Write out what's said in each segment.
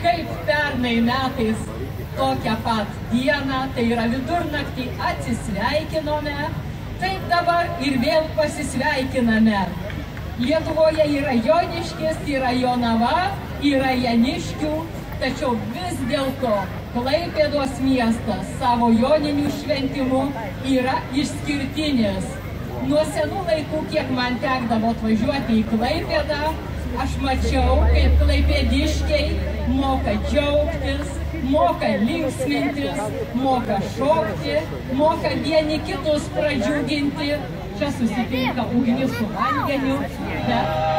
kaip pernai metais tokią pat dieną, tai yra vidurnaktį, atsisveikinome, taip dabar ir vėl pasisveikiname. Lietuvoje yra Joniškis, yra Jonava, yra Janiškių, tačiau vis dėlto Klaipėdos miestas savo joninių šventimu yra išskirtinis. Nuo senų laikų, kiek man tekdavo atvažiuoti į Klaipėdą, aš mačiau, kaip klaipėdiškiai moka džiaugtis, moka linksmintis, moka šokti, moka vieni kitus pradžiuginti. Čia susitinka ugnis su vandeniu, bet...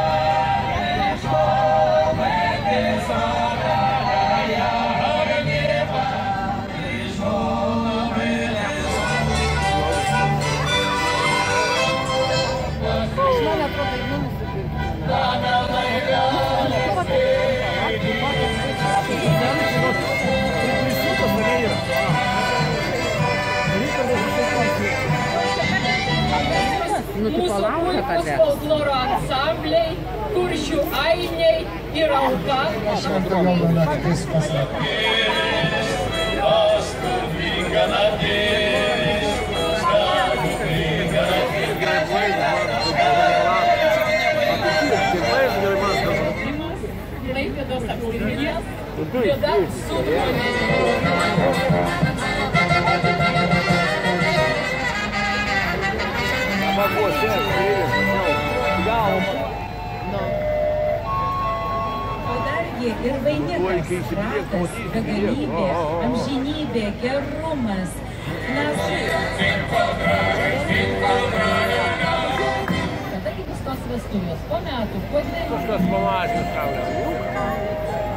Mūsų puikus folkloro ansambliai, kuršių ainiai ir auka. Klaipėdos apskrities Vida Sutkuvienė. O dargi ir vainikas, ratas, begalybė, amžinybė, gerumas. Kada gi bus tos vestuvės? Po metų, po dviejų? Kažkas panašios, ką